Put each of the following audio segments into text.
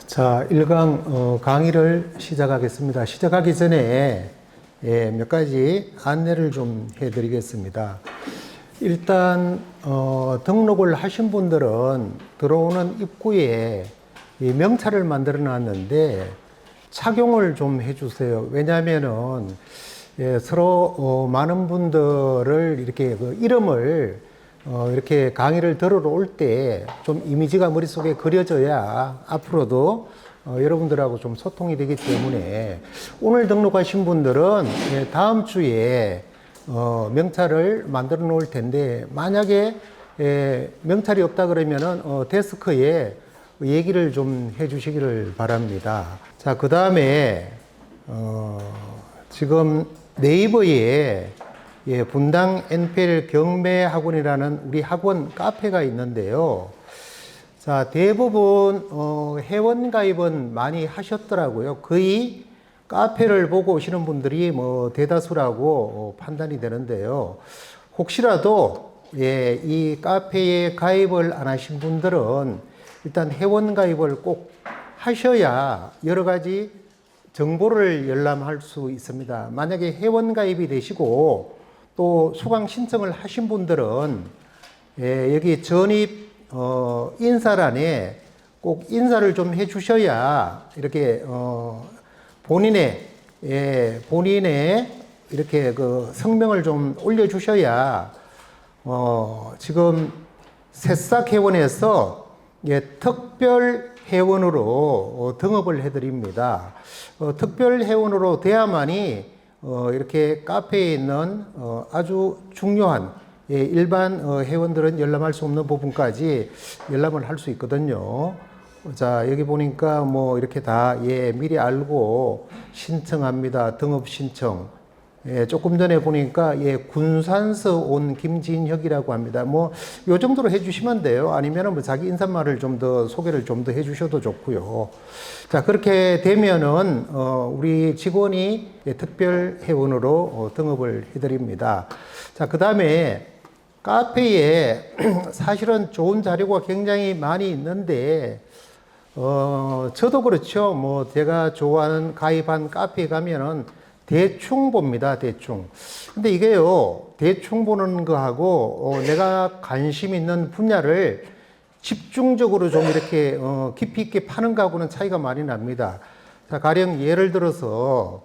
자, 1강 강의를 시작하겠습니다. 시작하기 전에 몇 가지 안내를 좀 해드리겠습니다. 일단 등록을 하신 분들은 들어오는 입구에 이 명찰을 만들어 놨는데 착용을 좀 해주세요. 왜냐하면은 서로 많은 분들을 이렇게 그 이름을 이렇게 강의를 들으러 올 때 좀 이미지가 머릿속에 그려져야 앞으로도 여러분들하고 좀 소통이 되기 때문에 오늘 등록하신 분들은 다음 주에 명찰을 만들어 놓을 텐데 만약에 명찰이 없다 그러면은 데스크에 얘기를 좀 해 주시기를 바랍니다. 자, 그 다음에 지금 네이버에 분당 NPL 경매 학원이라는 우리 학원 카페가 있는데요. 자, 대부분 회원 가입은 많이 하셨더라고요. 거의 카페를 보고 오시는 분들이 뭐 대다수라고 판단이 되는데요. 혹시라도 이 카페에 가입을 안 하신 분들은 일단 회원 가입을 꼭 하셔야 여러 가지 정보를 열람할 수 있습니다. 만약에 회원 가입이 되시고 또 수강 신청을 하신 분들은 여기 전입 인사란에 꼭 인사를 좀 해 주셔야 이렇게 본인의 이렇게 그 성명을 좀 올려 주셔야 지금 새싹 회원에서 특별 회원으로 등업을 해 드립니다. 특별 회원으로 돼야만이 이렇게 카페에 있는 아주 중요한 일반 회원들은 열람할 수 없는 부분까지 열람을 할 수 있거든요. 자, 여기 보니까 뭐 이렇게 다 미리 알고 신청합니다. 등업 신청. 조금 전에 보니까 군산서 온 김진혁이라고 합니다. 뭐 요 정도로 해주시면 돼요. 아니면은 뭐 자기 인사말을 좀 더 소개를 좀 더 해주셔도 좋고요. 자, 그렇게 되면은 우리 직원이 특별 회원으로 등업을 해드립니다. 자, 그 다음에 카페에 사실은 좋은 자료가 굉장히 많이 있는데 저도 그렇죠. 뭐 제가 좋아하는 가입한 카페에 가면은 대충 봅니다. 대충. 근데 이게요, 대충 보는 거하고 내가 관심 있는 분야를 집중적으로 좀 이렇게 깊이 있게 파는 거하고는 차이가 많이 납니다. 자, 가령 예를 들어서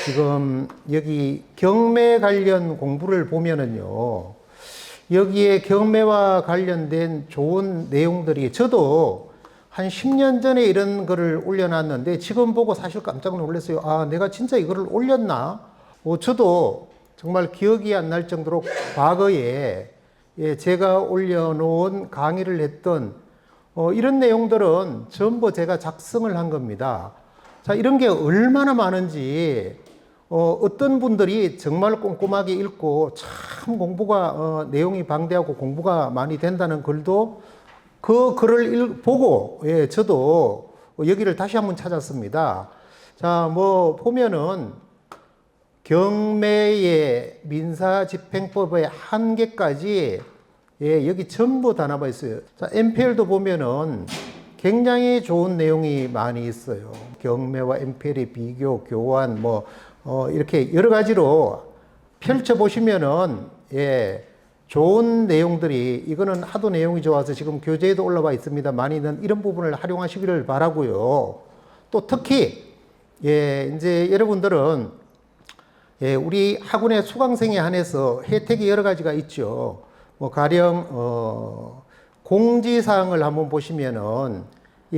지금 여기 경매 관련 공부를 보면은요, 여기에 경매와 관련된 좋은 내용들이 저도 한 10년 전에 이런 거를 올려놨는데 지금 보고 사실 깜짝 놀랐어요. 아, 내가 진짜 이거를 올렸나? 저도 정말 기억이 안 날 정도로 과거에 제가 올려놓은 강의를 했던 이런 내용들은 전부 제가 작성을 한 겁니다. 자, 이런 게 얼마나 많은지 어떤 분들이 정말 꼼꼼하게 읽고 참 공부가 내용이 방대하고 공부가 많이 된다는 글도 그 글을 보고 저도 여기를 다시 한번 찾았습니다. 자, 뭐 보면은 경매의 민사집행법의 한계까지 여기 전부 다 나와 있어요. 자, NPL도 보면은 굉장히 좋은 내용이 많이 있어요. 경매와 NPL의 비교, 교환, 뭐 이렇게 여러 가지로 펼쳐 보시면은 좋은 내용들이, 이거는 하도 내용이 좋아서 지금 교재에도 올라와 있습니다. 많이는 이런 부분을 활용하시기를 바라고요. 또 특히 이제 여러분들은 우리 학원의 수강생에 한해서 혜택이 여러 가지가 있죠. 뭐 가령 공지사항을 한번 보시면은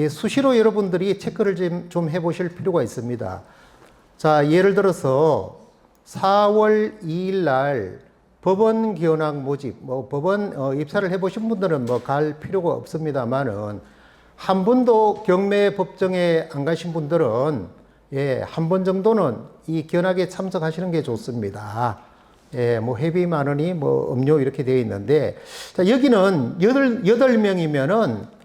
수시로 여러분들이 체크를 좀 해보실 필요가 있습니다. 자, 예를 들어서 4월 2일 날 법원 기원학 모집, 뭐 법원 입사를 해보신 분들은 뭐 갈 필요가 없습니다만은 한 번도 경매 법정에 안 가신 분들은 한 번 정도는 이 기원학에 참석하시는 게 좋습니다. 뭐 회비 10,000원이 뭐 음료 이렇게 되어 있는데, 자, 여기는 8명이면은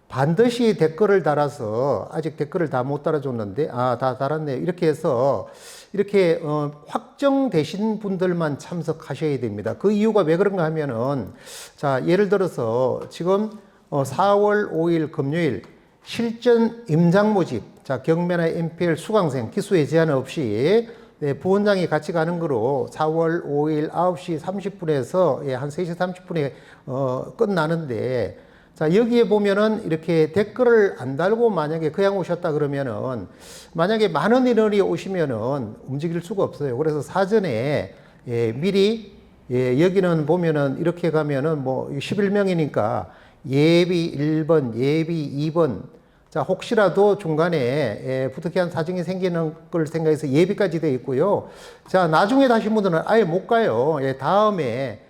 반드시 댓글을 달아서, 아직 댓글을 다 못 달아줬는데, 다 달았네요. 이렇게 해서 이렇게 확정되신 분들만 참석하셔야 됩니다. 그 이유가 왜 그런가 하면은, 자, 예를 들어서 지금 4월 5일 금요일 실전 임장 모집, 자, 경매나 NPL 수강생 기수에 제한 없이 네, 부원장이 같이 가는 거로 4월 5일 9시 30분에서 예, 한 3시 30분에 끝나는데, 자, 여기에 보면은 이렇게 댓글을 안 달고 만약에 그냥 오셨다 그러면은 만약에 많은 인원이 오시면은 움직일 수가 없어요. 그래서 사전에 예, 미리 예, 여기는 보면은 이렇게 가면은 뭐 11명이니까 예비 1번, 예비 2번, 자, 혹시라도 중간에 예, 부득이한 사정이 생기는 걸 생각해서 예비까지 되어 있고요. 자, 나중에 다신 분들은 아예 못 가요. 예, 다음에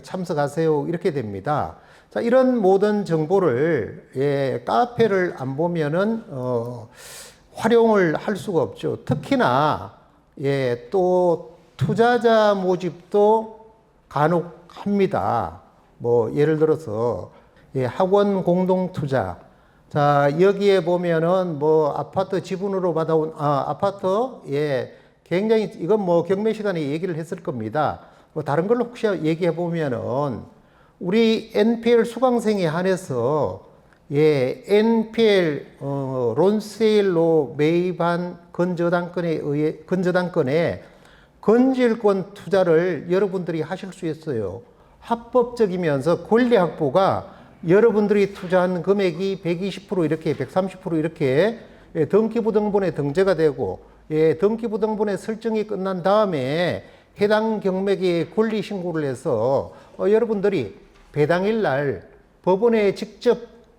참석하세요. 이렇게 됩니다. 자, 이런 모든 정보를 예, 카페를 안 보면은 활용을 할 수가 없죠. 특히나 예, 또 투자자 모집도 간혹 합니다. 뭐 예를 들어서 예, 학원 공동 투자. 자, 여기에 보면은 뭐 아파트 지분으로 받아온 아파트 예, 굉장히 이건 뭐 경매 시간에 얘기를 했을 겁니다. 뭐 다른 걸로 혹시 얘기해 보면은 우리 NPL 수강생에 한해서 예, NPL 론세일로 매입한 건저당권에 건질권 투자를 여러분들이 하실 수 있어요. 합법적이면서 권리 확보가 여러분들이 투자한 금액이 120% 이렇게 130% 이렇게 예, 등기부등본에 등재가 되고 예, 등기부등본에 설정이 끝난 다음에 해당 경매기에 권리 신고를 해서 여러분들이 배당일 날 법원에 직접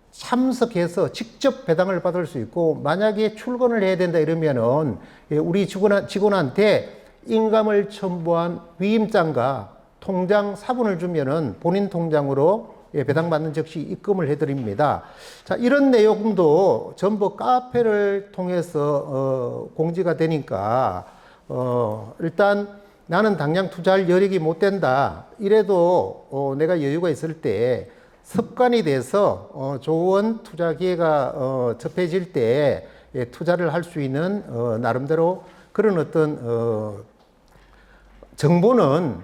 참석해서 직접 배당을 받을 수 있고, 만약에 출근을 해야 된다 이러면은 예, 우리 직원한테 인감을 첨부한 위임장과 통장 사본을 주면은 본인 통장으로 예, 배당받는 즉시 입금을 해드립니다. 자, 이런 내용도 전부 카페를 통해서 공지가 되니까 일단 나는 당장 투자할 여력이 못 된다 이래도 내가 여유가 있을 때 습관이 돼서 좋은 투자 기회가 접해질 때 예, 투자를 할 수 있는 나름대로 그런 어떤 정보는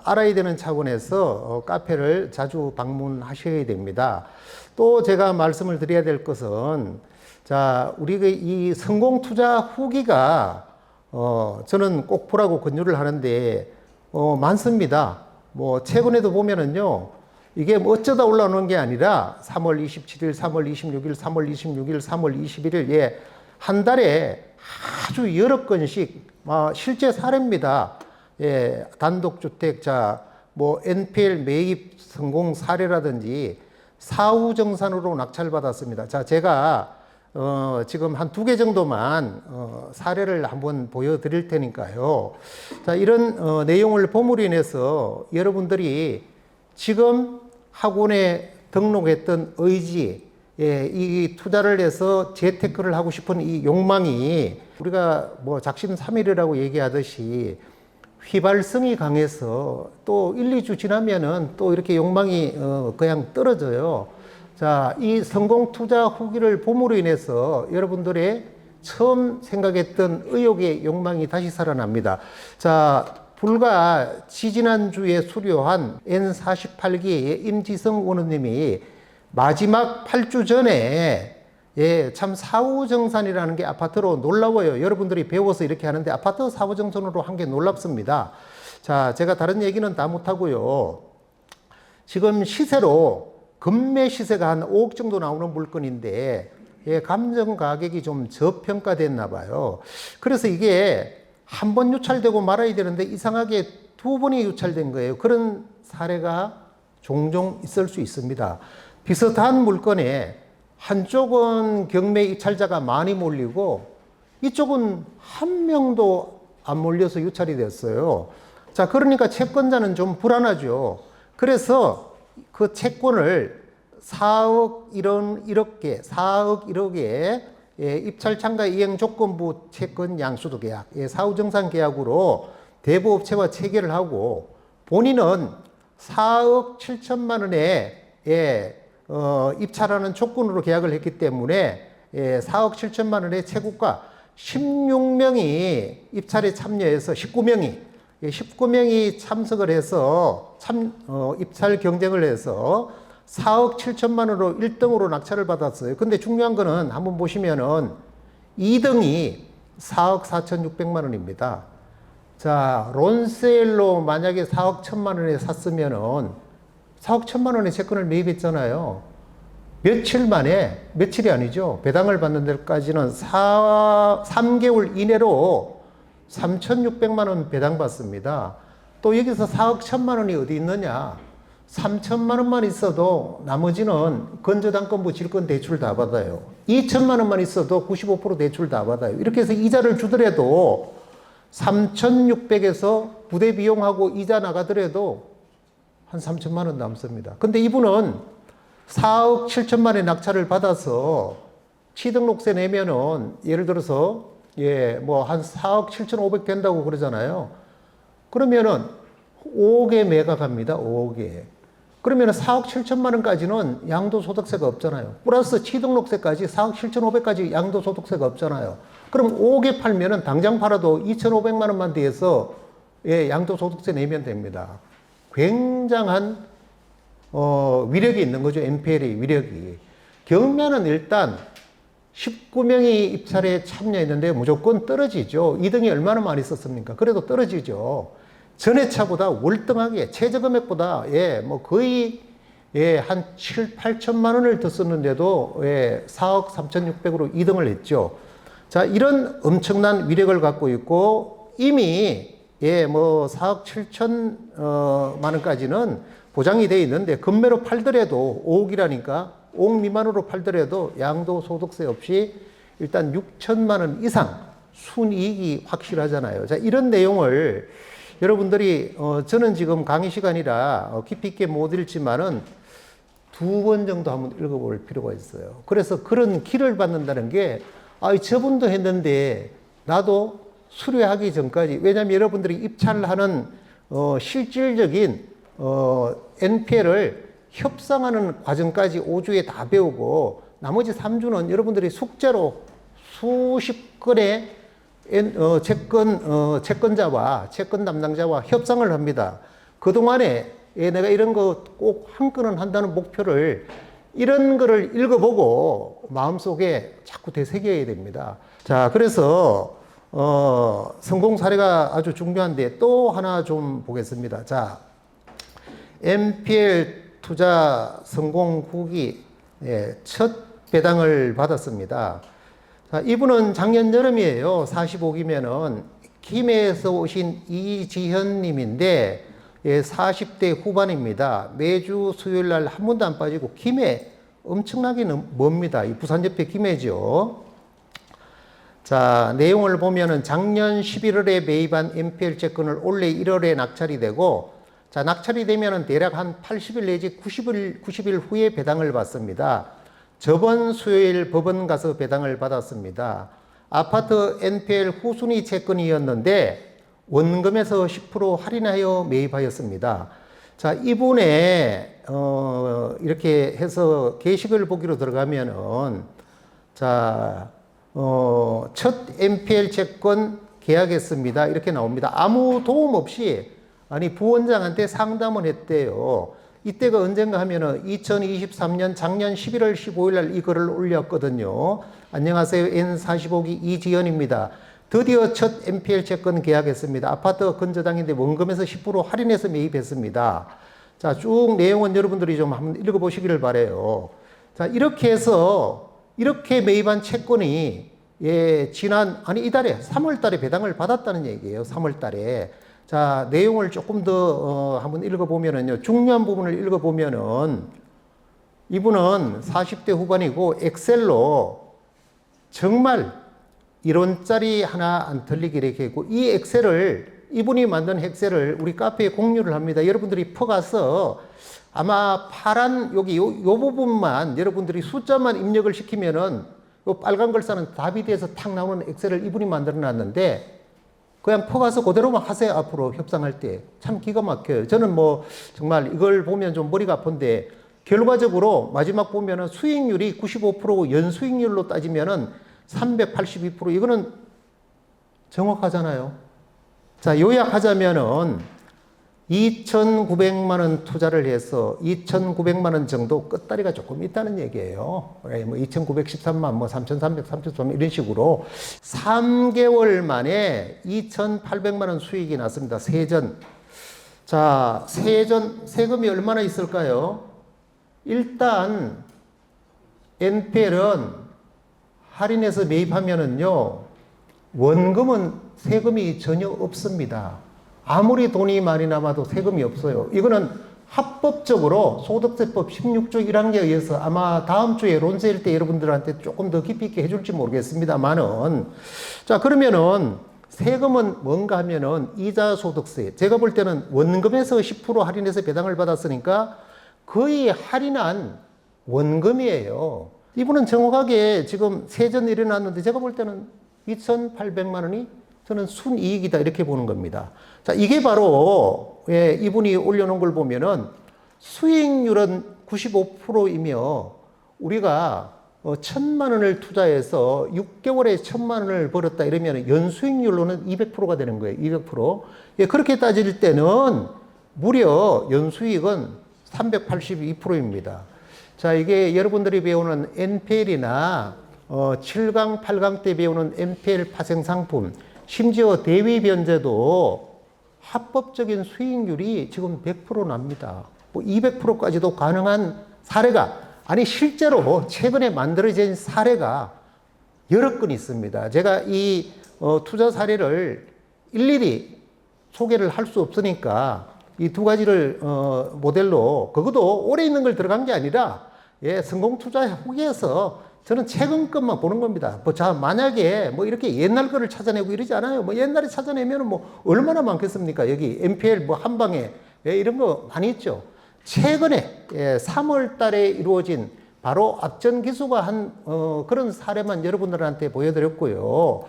알아야 되는 차원에서 카페를 자주 방문하셔야 됩니다. 또 제가 말씀을 드려야 될 것은, 자, 우리가 이 성공 투자 후기가 저는 꼭 보라고 권유를 하는데 많습니다. 뭐 최근에도 보면은요, 이게 뭐 어쩌다 올라오는 게 아니라 3월 27일, 3월 26일, 3월 26일, 3월 21일 예, 한 달에 아주 여러 건씩 실제 사례입니다. 예, 단독주택자, 뭐 NPL 매입 성공 사례라든지 사후정산으로 낙찰받았습니다. 자, 제가 지금 한 2개 정도만 사례를 한번 보여드릴 테니까요. 자, 이런 내용을 봄으로 인해서 여러분들이 지금 학원에 등록했던 의지, 예, 이 투자를 해서 재테크를 하고 싶은 이 욕망이 우리가 뭐 작심삼일이라고 얘기하듯이 휘발성이 강해서 또 1, 2주 지나면은 또 이렇게 욕망이 그냥 떨어져요. 자, 이 성공 투자 후기를 봄으로 인해서 여러분들의 처음 생각했던 의욕의 욕망이 다시 살아납니다. 자, 불과 지지난주에 수료한 N48기의 임지성 원우님이 마지막 8주 전에 예, 참 사후정산이라는 게 아파트로 놀라워요. 여러분들이 배워서 이렇게 하는데 아파트 사후정산으로 한 게 놀랍습니다. 자, 제가 다른 얘기는 다 못하고요. 지금 시세로 금매 시세가 한 5억 정도 나오는 물건인데 예, 감정 가격이 좀 저평가됐나 봐요. 그래서 이게 한 번 유찰되고 말아야 되는데 이상하게 2번이 유찰된 거예요. 그런 사례가 종종 있을 수 있습니다. 비슷한 물건에 한쪽은 경매 입찰자가 많이 몰리고 이쪽은 한 명도 안 몰려서 유찰이 됐어요. 자, 그러니까 채권자는 좀 불안하죠. 그래서 그 채권을 4억 1억개, 4억 1억에 예, 입찰 참가 이행 조건부 채권 양수도 계약, 예, 사후정산 계약으로 대부업체와 체결을 하고 본인은 4억 7천만 원에 예, 입찰하는 조건으로 계약을 했기 때문에 예, 4억 7천만 원의 채국가 16명이 입찰에 참여해서 19명이 참석을 해서 입찰 경쟁을 해서 4억 7천만 원으로 1등으로 낙찰을 받았어요. 근데 중요한 거는 한번 보시면은 2등이 4억 4,600만 원입니다. 자, 론세일로 만약에 4억 1천만 원에 샀으면은 4억 1천만 원에 채권을 매입했잖아요. 며칠 만에, 며칠이 아니죠. 배당을 받는 데까지는 3개월 이내로 3,600만 원 배당받습니다. 또 여기서 4억 1천만 원이 어디 있느냐. 3천만 원만 있어도 나머지는 건저당권부 질권 대출 다 받아요. 2천만 원만 있어도 95% 대출 다 받아요. 이렇게 해서 이자를 주더라도 3,600에서 부대 비용하고 이자 나가더라도 한 3천만 원 남습니다. 근데 이분은 4억 7천만 원의 낙찰을 받아서 취등록세 내면은 예를 들어서 뭐 한 4억 7,500 된다고 그러잖아요. 그러면은 5억에 매각합니다. 5억에. 그러면 4억 7천만 원까지는 양도소득세가 없잖아요. 플러스 취등록세까지 4억 7,500까지 양도소득세가 없잖아요. 그럼 5억에 팔면은 당장 팔아도 2,500만 원만 대해서 양도소득세 내면 됩니다. 굉장한 위력이 있는 거죠. NPL의 위력이. 경매는 일단 19명이 입찰에 참여했는데 무조건 떨어지죠. 2등이 얼마나 많이 썼습니까? 그래도 떨어지죠. 전에 차보다 월등하게 최저금액보다 뭐 거의 한 7, 8천만 원을 더 썼는데도 4억 3,600으로 2등을 했죠. 자, 이런 엄청난 위력을 갖고 있고 이미 뭐 4억 7천만 원까지는 보장이 되어 있는데 금매로 팔더라도 5억이라니까 5억 미만으로 팔더라도 양도소득세 없이 일단 6천만 원 이상 순이익이 확실하잖아요. 자, 이런 내용을 여러분들이 저는 지금 강의 시간이라 깊이 있게 못 읽지만은 2번 정도 한번 읽어볼 필요가 있어요. 그래서 그런 기를 받는다는 게 저분도 했는데 나도 수료하기 전까지, 왜냐하면 여러분들이 입찰하는 실질적인 NPL을 협상하는 과정까지 5주에 다 배우고 나머지 3주는 여러분들이 숙제로 수십 건의 채권자와 채권 담당자와 협상을 합니다. 그동안에 내가 이런 거 꼭 한 건은 한다는 목표를 이런 거를 읽어보고 마음속에 자꾸 되새겨야 됩니다. 자, 그래서 성공 사례가 아주 중요한데 또 하나 좀 보겠습니다. 자, NPL 투자 성공 후기 첫 배당을 받았습니다. 자, 이분은 작년 여름이에요. 45기면은 김해에서 오신 이지현 님인데 40대 후반입니다. 매주 수요일 날 한 번도 안 빠지고 김해 엄청나게 멉니다. 이 부산 옆에 김해죠. 자, 내용을 보면은 작년 11월에 매입한 NPL 채권을 올해 1월에 낙찰이 되고, 자, 낙찰이 되면은 대략 한 80일 내지 90일 후에 배당을 받습니다. 저번 수요일 법원 가서 배당을 받았습니다. 아파트 NPL 후순위 채권이었는데 원금에서 10% 할인하여 매입하였습니다. 자, 이분의 이렇게 해서 게시글 보기로 들어가면은 자, 첫 NPL 채권 계약했습니다. 이렇게 나옵니다. 아무 도움 없이 부원장한테 상담을 했대요. 이때가 언젠가 하면은 2023년 작년 11월 15일 날 이 글을 올렸거든요. 안녕하세요. N45기 이지연입니다. 드디어 첫 NPL 채권 계약했습니다. 아파트 건저당인데 원금에서 10% 할인해서 매입했습니다. 자, 쭉 내용은 여러분들이 좀 한번 읽어보시기를 바래요. 자, 이렇게 해서 이렇게 매입한 채권이 지난 이달에 3월 달에 배당을 받았다는 얘기예요. 3월 달에. 자, 내용을 조금 더 한번 읽어보면은요. 중요한 부분을 읽어보면은 이분은 40대 후반이고 엑셀로 정말 이론짜리 하나 안 틀리게 이렇게 했고, 이 엑셀을 이분이 만든 엑셀을 우리 카페에 공유를 합니다. 여러분들이 퍼가서 아마 파란 여기 요 부분만 여러분들이 숫자만 입력을 시키면은 요 빨간 글자는 답이 돼서 탁 나오는 엑셀을 이분이 만들어 놨는데 그냥 퍼가서 그대로만 하세요. 앞으로 협상할 때. 참 기가 막혀요. 저는 뭐 정말 이걸 보면 좀 머리가 아픈데 결과적으로 마지막 보면은 수익률이 95%고 연수익률로 따지면은 382% 이거는 정확하잖아요. 자, 요약하자면은 2,900만 원 투자를 해서 2,900만 원 정도 끝다리가 조금 있다는 얘기예요. 뭐 2,913만, 뭐 3,300, 3,300 이런 식으로 3개월 만에 2,800만 원 수익이 났습니다. 세전. 자, 세금이 얼마나 있을까요? 일단 NPL은 할인해서 매입하면은요, 원금은 세금이 전혀 없습니다. 아무리 돈이 많이 남아도 세금이 없어요. 이거는 합법적으로 소득세법 16조 1항에 의해서 아마 다음 주에 론세일 때 여러분들한테 조금 더 깊이 있게 해줄지 모르겠습니다만은, 자, 그러면은 세금은 뭔가 하면은 이자 소득세. 제가 볼 때는 원금에서 10% 할인해서 배당을 받았으니까 거의 할인한 원금이에요. 이분은 정확하게 지금 세전이 일어났는데 제가 볼 때는 2,800만 원이 저는 순이익이다 이렇게 보는 겁니다. 자, 이게 바로 이분이 올려놓은 걸 보면은 수익률은 95%이며 우리가 1,000만 원을 투자해서 6개월에 1,000만 원을 벌었다 이러면 연수익률로는 200%가 되는 거예요. 200%. 예, 그렇게 따질 때는 무려 연수익은 382%입니다. 자, 이게 여러분들이 배우는 NPL이나 7강, 8강 때 배우는 NPL 파생 상품, 심지어 대위 변제도 합법적인 수익률이 지금 100% 납니다. 뭐 200%까지도 가능한 사례가, 아니 실제로 최근에 만들어진 사례가 여러 건 있습니다. 제가 이 투자 사례를 일일이 소개를 할 수 없으니까 이 두 가지를 모델로, 그것도 오래 있는 걸 들어간 게 아니라 성공 투자 후기에서 저는 최근 것만 보는 겁니다. 자, 만약에 뭐 이렇게 옛날 거를 찾아내고 이러지 않아요. 뭐 옛날에 찾아내면 뭐 얼마나 많겠습니까? 여기 NPL 뭐 한 방에 이런 거 많이 있죠. 최근에 3월 달에 이루어진 바로 앞전 기수가 한 그런 사례만 여러분들한테 보여드렸고요.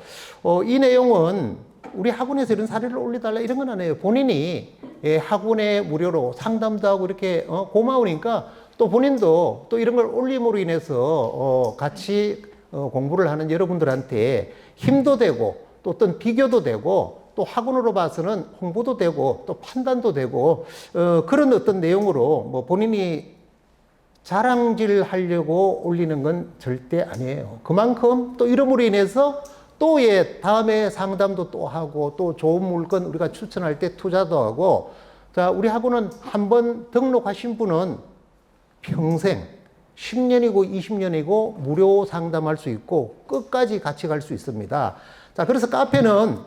이 내용은 우리 학원에서 이런 사례를 올려달라 이런 건 아니에요. 본인이 학원에 무료로 상담도 하고 이렇게 고마우니까 또 본인도 또 이런 걸 올림으로 인해서 같이 공부를 하는 여러분들한테 힘도 되고 또 어떤 비교도 되고 또 학원으로 봐서는 홍보도 되고 또 판단도 되고 그런 어떤 내용으로 뭐 본인이 자랑질 하려고 올리는 건 절대 아니에요. 그만큼 또 이름으로 인해서 또 다음에 상담도 또 하고 또 좋은 물건 우리가 추천할 때 투자도 하고, 자, 우리 학원은 한번 등록하신 분은 평생 10년이고 20년이고 무료 상담할 수 있고 끝까지 같이 갈 수 있습니다. 자, 그래서 카페는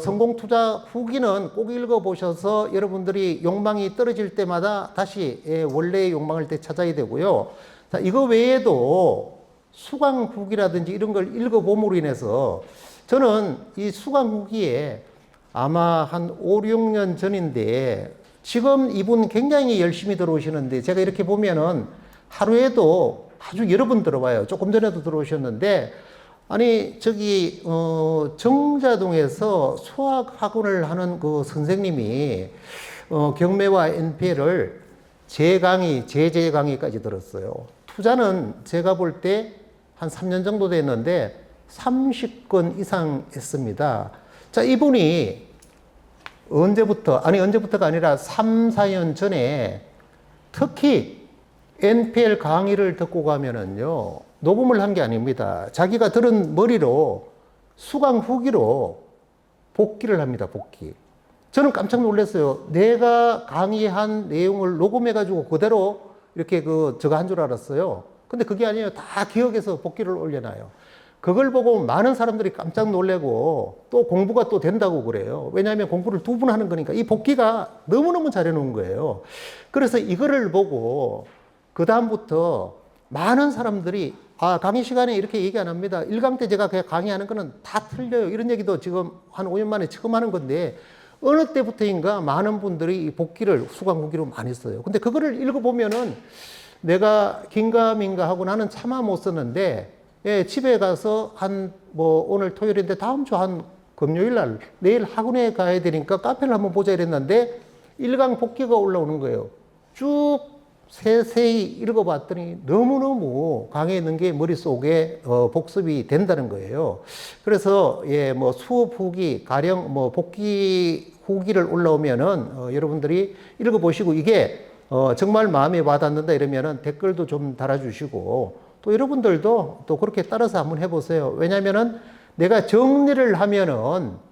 성공 투자 후기는 꼭 읽어보셔서 여러분들이 욕망이 떨어질 때마다 다시 원래의 욕망을 되찾아야 되고요. 자, 이거 외에도 수강 후기라든지 이런 걸 읽어봄으로 인해서 저는 이 수강 후기에 아마 한 5, 6년 전인데 지금 이분 굉장히 열심히 들어오시는데 제가 이렇게 보면은 하루에도 아주 여러 번 들어와요. 조금 전에도 들어오셨는데 아니 저기 정자동에서 수학 학원을 하는 그 선생님이 경매와 NPL을 제 강의까지 들었어요. 투자는 제가 볼 때 한 3년 정도 됐는데 30건 이상 했습니다. 자, 이분이 언제부터가 아니라 3, 4년 전에 특히 NPL 강의를 듣고 가면은요, 녹음을 한 게 아닙니다. 자기가 들은 머리로 수강 후기로 복기를 합니다, 복기. 저는 깜짝 놀랐어요. 내가 강의한 내용을 녹음해가지고 그대로 이렇게 저거 한 줄 알았어요. 근데 그게 아니에요. 다 기억해서 복기를 올려놔요. 그걸 보고 많은 사람들이 깜짝 놀래고 또 공부가 또 된다고 그래요. 왜냐하면 공부를 2번 하는 거니까 이 복기가 너무너무 잘해 놓은 거예요. 그래서 이거를 보고 그다음부터 많은 사람들이 강의 시간에 이렇게 얘기 안 합니다. 1강 때 제가 그냥 강의하는 거는 다 틀려요. 이런 얘기도 지금 한 5년 만에 처음 하는 건데 어느 때부터인가 많은 분들이 복기를 수강 후기로 많이 써요. 근데 그거를 읽어보면은 내가 긴가민가 하고 나는 차마 못 썼는데 집에 가서 오늘 토요일인데 다음 주 한 금요일 날 내일 학원에 가야 되니까 카페를 한번 보자 이랬는데 1강 복기가 올라오는 거예요. 쭉 세세히 읽어봤더니 너무너무 강의 게 머릿속에 복습이 된다는 거예요. 그래서 예, 뭐 수업 후기, 가령 뭐 복귀 후기를 올라오면은 여러분들이 읽어보시고 이게 정말 마음에 와닿는다 이러면은 댓글도 좀 달아주시고 또 여러분들도 또 그렇게 따라서 한번 해보세요. 왜냐면은 내가 정리를 하면은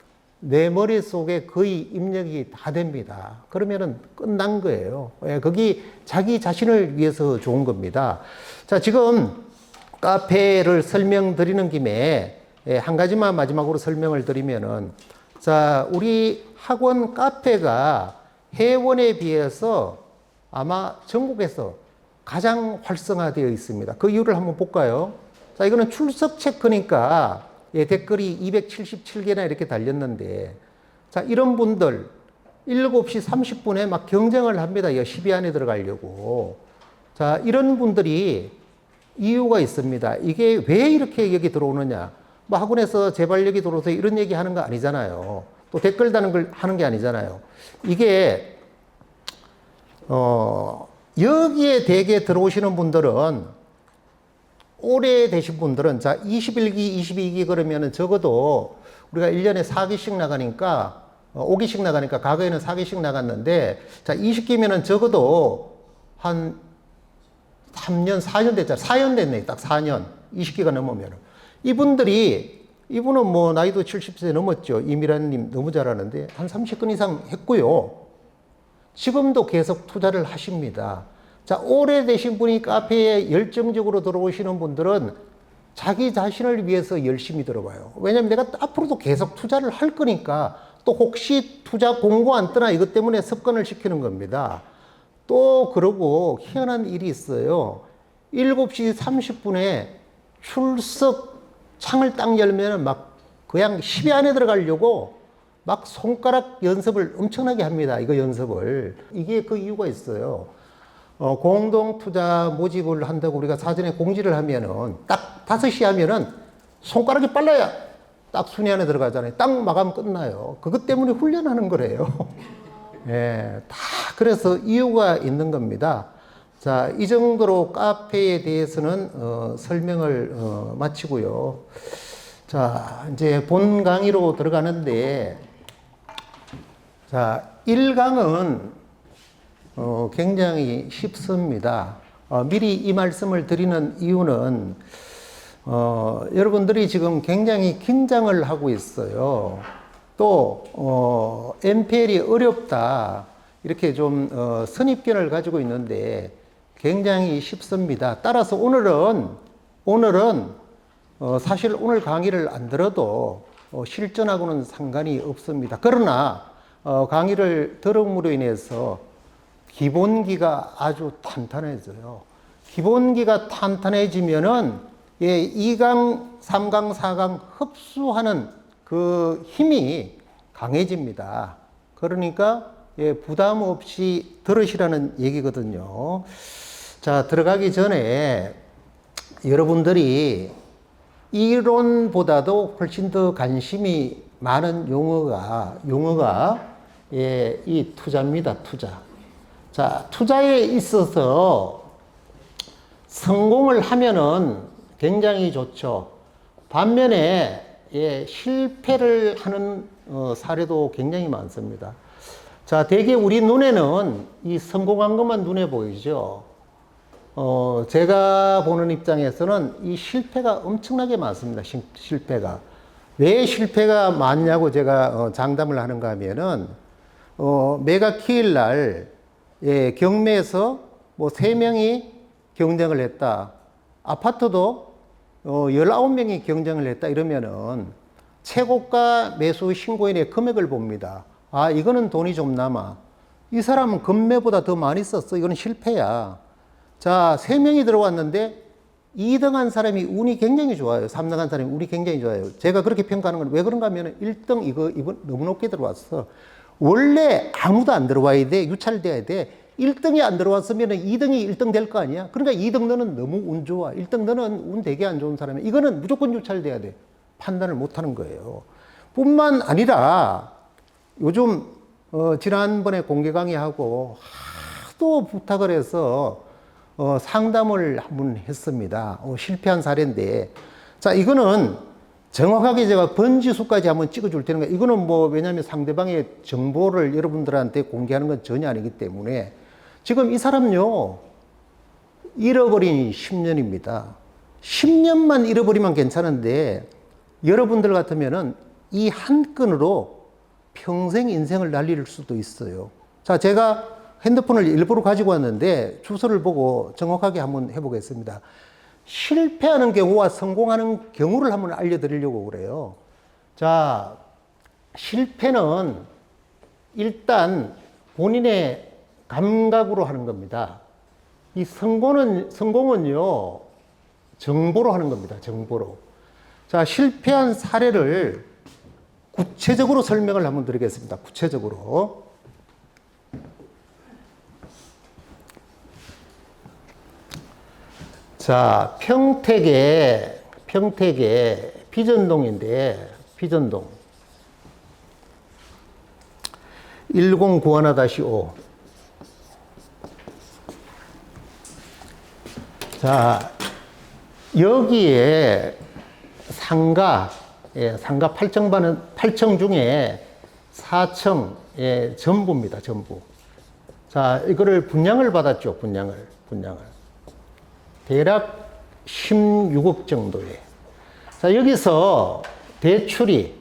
내 머릿속에 거의 입력이 다 됩니다. 그러면은 끝난 거예요. 예, 거기 자기 자신을 위해서 좋은 겁니다. 자, 지금 카페를 설명드리는 김에 예, 한 가지만 마지막으로 설명을 드리면은 자, 우리 학원 카페가 회원에 비해서 아마 전국에서 가장 활성화되어 있습니다. 그 이유를 한번 볼까요? 자, 이거는 출석 체크니까 예, 댓글이 277개나 이렇게 달렸는데, 자, 이런 분들 7시 30분에 막 경쟁을 합니다. 10위 안에 들어가려고. 자, 이런 분들이 이유가 있습니다. 이게 왜 이렇게 여기 들어오느냐. 뭐 학원에서 재발력이 들어오서 이런 얘기 하는 거 아니잖아요. 또 댓글 다는 걸 하는 게 아니잖아요. 이게, 여기에 대개 들어오시는 분들은 오래 되신 분들은 자 21기, 22기 그러면은 적어도 우리가 1년에 4기씩 나가니까 5기씩 나가니까 과거에는 4기씩 나갔는데 자 20기면은 적어도 한 3년, 4년 됐잖아. 4년 됐네. 딱 4년. 20기가 넘으면. 이분은 뭐 나이도 70세 넘었죠. 이미란님 너무 잘하는데 한 30건 이상 했고요. 지금도 계속 투자를 하십니다. 자, 오래되신 분이 카페에 열정적으로 들어오시는 분들은 자기 자신을 위해서 열심히 들어봐요. 왜냐면 내가 앞으로도 계속 투자를 할 거니까 또 혹시 투자 공고 안 뜨나 이것 때문에 습관을 시키는 겁니다. 또 그러고 희한한 일이 있어요. 7시 30분에 출석 창을 딱 열면 막 그냥 10위 안에 들어가려고 막 손가락 연습을 엄청나게 합니다. 이거 연습을. 이게 그 이유가 있어요. 공동 투자 모집을 한다고 우리가 사전에 공지를 하면은 딱 5시 하면은 손가락이 빨라야 딱 순위 안에 들어가잖아요. 딱 마감 끝나요. 그것 때문에 훈련하는 거래요. 예, 다 그래서 이유가 있는 겁니다. 자, 이 정도로 카페에 대해서는 설명을 마치고요. 자, 이제 본 강의로 들어가는데 자, 1강은 굉장히 쉽습니다. 미리 이 말씀을 드리는 이유는 여러분들이 지금 굉장히 긴장을 하고 있어요. 또 MPL이 어렵다 이렇게 좀 선입견을 가지고 있는데 굉장히 쉽습니다. 따라서 오늘은 사실 오늘 강의를 안 들어도 실전하고는 상관이 없습니다. 그러나 강의를 들음으로 인해서 기본기가 아주 탄탄해져요. 기본기가 탄탄해지면은 예, 2강, 3강, 4강 흡수하는 그 힘이 강해집니다. 그러니까 예, 부담 없이 들으시라는 얘기거든요. 자, 들어가기 전에 여러분들이 이론보다도 훨씬 더 관심이 많은 용어가 예, 이 투자입니다. 투자. 자, 투자에 있어서 성공을 하면은 굉장히 좋죠. 반면에 예, 실패를 하는 사례도 굉장히 많습니다. 자, 대개 우리 눈에는 이 성공한 것만 눈에 보이죠. 제가 보는 입장에서는 이 실패가 엄청나게 많습니다. 실패가. 왜 실패가 많냐고 제가 장담을 하는가 하면은 매각 기일 날 예, 경매에서 뭐 3명이 경쟁을 했다. 아파트도 19명이 경쟁을 했다. 이러면은 최고가 매수 신고인의 금액을 봅니다. 아, 이거는 돈이 좀 남아. 이 사람은 금매보다 더 많이 썼어. 이거는 실패야. 자, 3명이 들어왔는데 2등 한 사람이 운이 굉장히 좋아요. 3등 한 사람이 운이 굉장히 좋아요. 제가 그렇게 평가하는 건 왜 그런가 하면 1등 이번 너무 높게 들어왔어. 원래 아무도 안 들어와야 돼. 유찰돼야 돼. 1등이 안 들어왔으면 2등이 1등 될 거 아니야? 그러니까 2등 너는 너무 운 좋아. 1등 너는 운 되게 안 좋은 사람이야. 이거는 무조건 유찰돼야 돼. 판단을 못 하는 거예요. 뿐만 아니라 요즘 지난번에 공개 강의하고 하도 부탁을 해서 상담을 한번 했습니다. 실패한 사례인데, 자, 이거는 정확하게 제가 번지수까지 한번 찍어줄 테니까, 이거는 뭐, 왜냐하면 상대방의 정보를 여러분들한테 공개하는 건 전혀 아니기 때문에, 지금 이 사람요, 잃어버린 10년입니다. 10년만 잃어버리면 괜찮은데, 여러분들 같으면은 이 한 건으로 평생 인생을 날릴 수도 있어요. 자, 제가 핸드폰을 일부러 가지고 왔는데 주소를 보고 정확하게 한번 해보겠습니다. 실패하는 경우와 성공하는 경우를 한번 알려드리려고 그래요. 자, 실패는 일단 본인의 감각으로 하는 겁니다. 이 성공은요, 정보로 하는 겁니다. 정보로. 자, 실패한 사례를 구체적으로 설명을 한번 드리겠습니다. 구체적으로. 자, 평택에 비전동인데, 비전동. 1091-5. 자, 여기에 상가 8층 중에 4층, 전부입니다, 전부. 자, 이거를 분양을 받았죠, 분양을. 대략 16억 정도에. 자, 여기서 대출이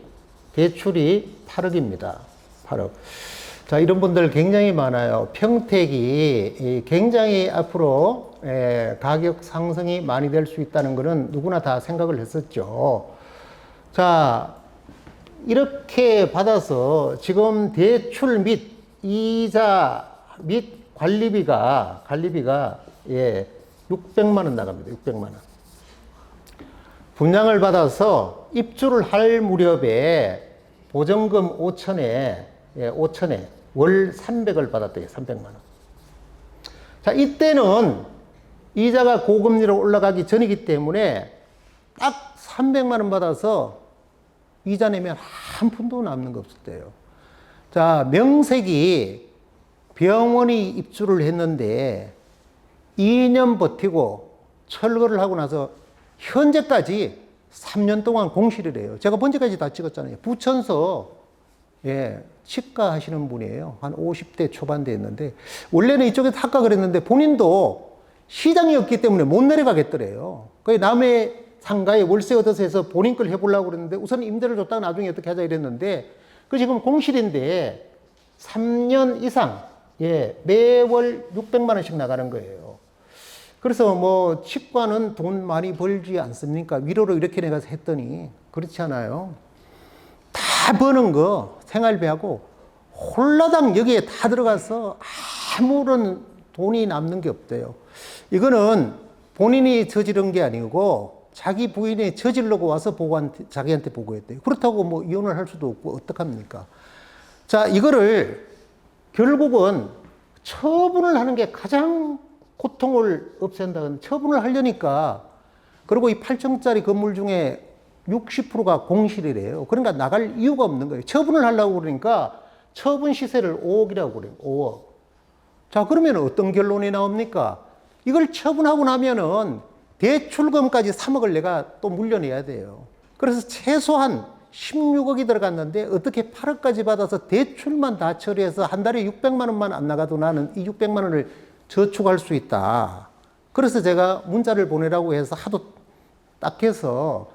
8억입니다. 8억. 자, 이런 분들 굉장히 많아요. 평택이 굉장히 앞으로 가격 상승이 많이 될 수 있다는 것은 누구나 다 생각을 했었죠. 자, 이렇게 받아서 지금 대출 및 이자 및 관리비가 600만 원 나갑니다. 600만 원. 분양을 받아서 입주를 할 무렵에 보증금 5천에 월 300을 받았대요. 300만 원. 자, 이때는 이자가 고금리로 올라가기 전이기 때문에 딱 300만 원 받아서 이자 내면 한 푼도 남는 거 없었대요. 자, 명색이 병원이 입주를 했는데 2년 버티고 철거를 하고 나서 현재까지 3년 동안 공실을 해요. 제가 번째까지 다 찍었잖아요. 부천서, 치과 하시는 분이에요. 한 50대 초반 됐는데, 원래는 이쪽에서 합격을 했는데 본인도 시장이 없기 때문에 못 내려가겠더래요. 그래서 남의 상가에 월세 얻어서 해서 본인 걸 해보려고 그랬는데, 우선 임대를 줬다가 나중에 어떻게 하자 이랬는데, 그 지금 공실인데 3년 이상, 매월 600만 원씩 나가는 거예요. 그래서 뭐 치과는 돈 많이 벌지 않습니까? 위로로 이렇게 내가 했더니 그렇지 않아요. 다 버는 거 생활비하고 홀라당 여기에 다 들어가서 아무런 돈이 남는 게 없대요. 이거는 본인이 저지른 게 아니고 자기 부인이 저지르고 와서 자기한테 보고했대요. 그렇다고 뭐 이혼을 할 수도 없고 어떡합니까? 자, 이거를 결국은 처분을 하는 게 가장 고통을 없앤다는, 처분을 하려니까, 그리고 이 8층짜리 건물 중에 60%가 공실이래요. 그러니까 나갈 이유가 없는 거예요. 처분을 하려고 그러니까 처분 시세를 5억이라고 그래요. 5억. 자, 그러면 어떤 결론이 나옵니까? 이걸 처분하고 나면은 대출금까지 3억을 내가 또 물려내야 돼요. 그래서 최소한 16억이 들어갔는데 어떻게 8억까지 받아서 대출만 다 처리해서 한 달에 600만 원만 안 나가도 나는 이 600만 원을 저축할 수 있다. 그래서 제가 문자를 보내라고 해서 하도 딱 해서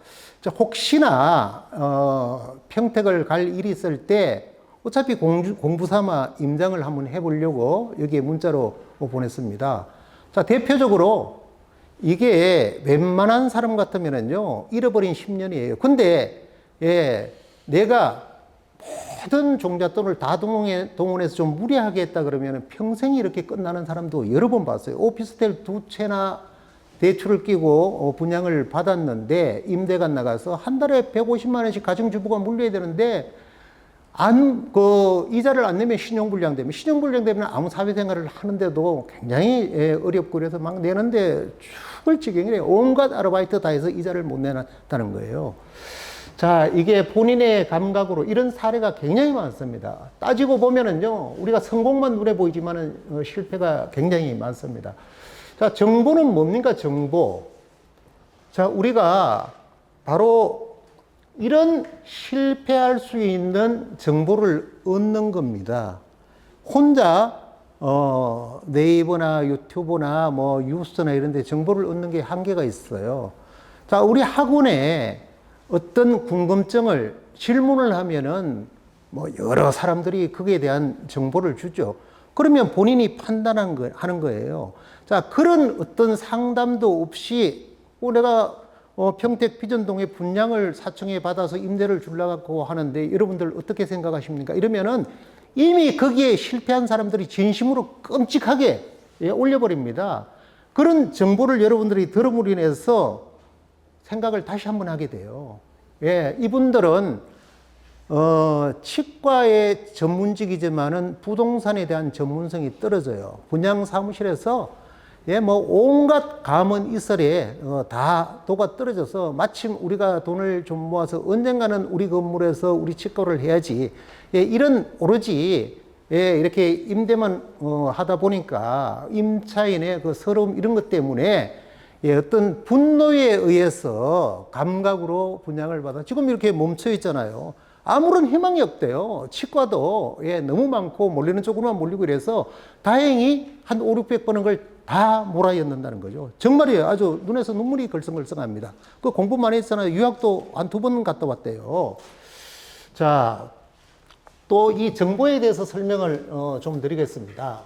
혹시나 평택을 갈 일이 있을 때 어차피 공부 삼아 임장을 한번 해보려고 여기에 문자로 보냈습니다. 자, 대표적으로 이게 웬만한 사람 같으면은요, 잃어버린 10년이에요. 근데 내가 모든 종잣돈을 다 동원해서 좀 무리하게 했다 그러면 평생이 이렇게 끝나는 사람도 여러 번 봤어요. 오피스텔 2채나 대출을 끼고 분양을 받았는데 임대가 나가서 한 달에 150만 원씩 가정주부가 물려야 되는데 이자를 안 내면 신용불량되면 아무 사회생활을 하는데도 굉장히 어렵고 그래서 막 내는데 죽을 지경이래요. 온갖 아르바이트 다 해서 이자를 못 내놨다는 거예요. 자, 이게 본인의 감각으로 이런 사례가 굉장히 많습니다. 따지고 보면은요, 우리가 성공만 눈에 보이지만은 실패가 굉장히 많습니다. 자, 정보는 뭡니까, 정보? 자, 우리가 바로 이런 실패할 수 있는 정보를 얻는 겁니다. 혼자 네이버나 유튜브나 뭐 뉴스나 이런 데 정보를 얻는 게 한계가 있어요. 자, 우리 학원에 어떤 궁금증을 질문을 하면은 뭐 여러 사람들이 거기에 대한 정보를 주죠. 그러면 본인이 하는 거예요. 자, 그런 어떤 상담도 없이 내가 평택 비전동에 분양을 4층에 받아서 임대를 주려고 하는데 여러분들 어떻게 생각하십니까? 이러면은 이미 거기에 실패한 사람들이 진심으로 끔찍하게 올려버립니다. 그런 정보를 여러분들이 들음으로 인해서 생각을 다시 한번 하게 돼요. 예, 이분들은 치과의 전문직이지만은 부동산에 대한 전문성이 떨어져요. 분양 사무실에서 뭐 온갖 감언 이설에 다 도가 떨어져서 마침 우리가 돈을 좀 모아서 언젠가는 우리 건물에서 우리 치과를 해야지. 이런 오로지 이렇게 임대만 하다 보니까 임차인의 그 서러움 이런 것 때문에 어떤 분노에 의해서 감각으로 분양을 받아 지금 이렇게 멈춰 있잖아요. 아무런 희망이 없대요. 치과도 너무 많고 몰리는 쪽으로만 몰리고 이래서 다행히 한 5, 600번은 걸 다 몰아였는다는 거죠. 정말이에요. 아주 눈에서 눈물이 걸성걸성합니다. 그 공부 많이 했잖아요. 유학도 한 2번 갔다 왔대요. 자, 또 이 정보에 대해서 설명을 좀 드리겠습니다.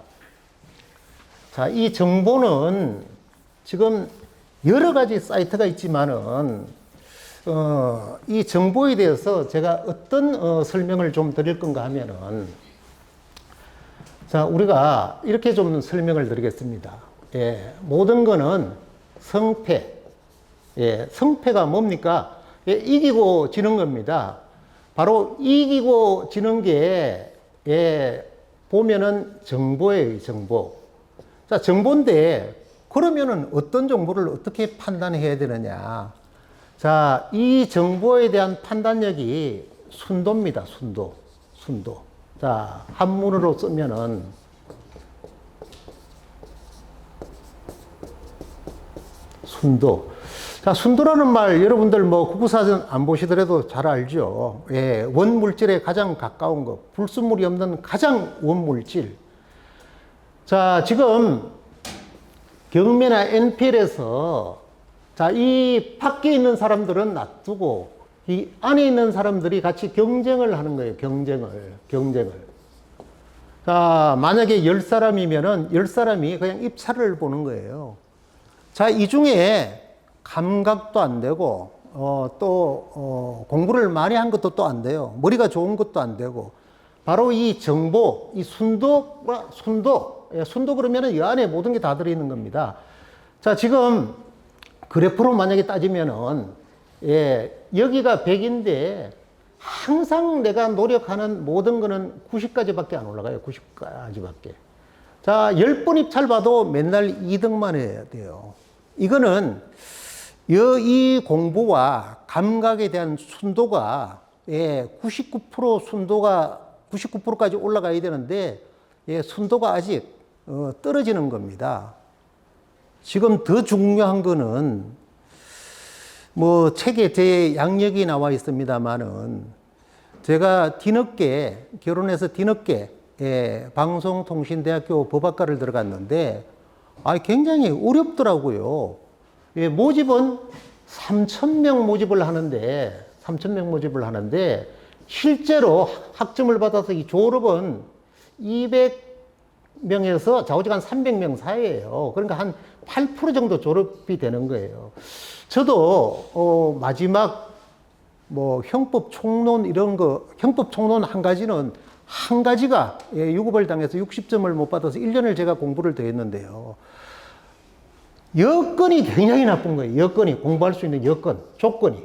자, 이 정보는 지금 여러 가지 사이트가 있지만은 이 정보에 대해서 제가 어떤 설명을 좀 드릴 건가 하면은 자, 우리가 이렇게 좀 설명을 드리겠습니다. 모든 거는 성패. 성패가 뭡니까? 이기고 지는 겁니다. 바로 이기고 지는 게 보면은 정보예요, 정보. 자, 정보인데 그러면은 어떤 정보를 어떻게 판단해야 되느냐? 자, 이 정보에 대한 판단력이 순도입니다. 순도. 자, 한문으로 쓰면은 순도. 자, 순도라는 말 여러분들 뭐 국어사전 안 보시더라도 잘 알죠. 원물질에 가장 가까운 것, 불순물이 없는 가장 원물질. 자, 지금 경매나 NPL에서 자, 이 밖에 있는 사람들은 놔두고 이 안에 있는 사람들이 같이 경쟁을 하는 거예요. 경쟁을. 자, 만약에 10사람이면은 10사람이 그냥 입찰을 보는 거예요. 자, 이 중에 감각도 안 되고, 공부를 많이 한 것도 또 안 돼요. 머리가 좋은 것도 안 되고, 바로 이 정보, 이 순도 그러면은 이 안에 모든 게 다 들어있는 겁니다. 자, 지금 그래프로 만약에 따지면은, 여기가 100인데, 항상 내가 노력하는 모든 거는 90까지밖에 안 올라가요. 90까지밖에. 자, 10번 입찰 봐도 맨날 2등만 해야 돼요. 이거는 이 공부와 감각에 대한 순도가 99% 순도가 99%까지 올라가야 되는데 순도가 아직 떨어지는 겁니다. 지금 더 중요한 거는 뭐 책에 제 양력이 나와 있습니다만은 제가 뒤늦게 결혼해서 뒤늦게 방송통신대학교 법학과를 들어갔는데 굉장히 어렵더라고요. 모집은 3,000명 모집을 하는데 실제로 학점을 받아서 이 졸업은 200명에서 좌우지간 300명 사이예요. 그러니까 한 8% 정도 졸업이 되는 거예요. 저도 마지막 뭐 형법 총론 이런 거 형법 총론 한 가지가 유급을 당해서 60점을 못 받아서 1년을 제가 공부를 더 했는데요. 여건이 굉장히 나쁜 거예요. 여건이 공부할 수 있는 조건이.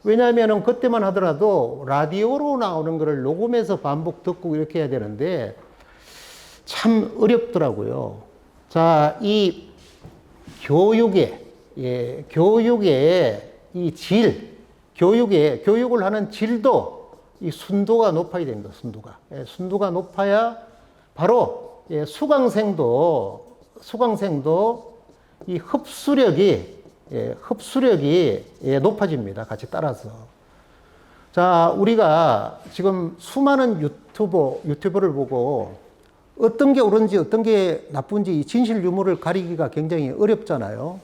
왜냐하면 그때만 하더라도 라디오로 나오는 거를 녹음해서 반복 듣고 이렇게 해야 되는데 참 어렵더라고요. 자, 이 교육의 이 교육을 하는 질도 이 순도가 높아야 됩니다. 순도가 높아야 바로 수강생도 수강생도 이 흡수력이 높아집니다. 같이 따라서. 자, 우리가 지금 수많은 유튜버를 보고 어떤 게 옳은지 어떤 게 나쁜지 이 진실 유무를 가리기가 굉장히 어렵잖아요.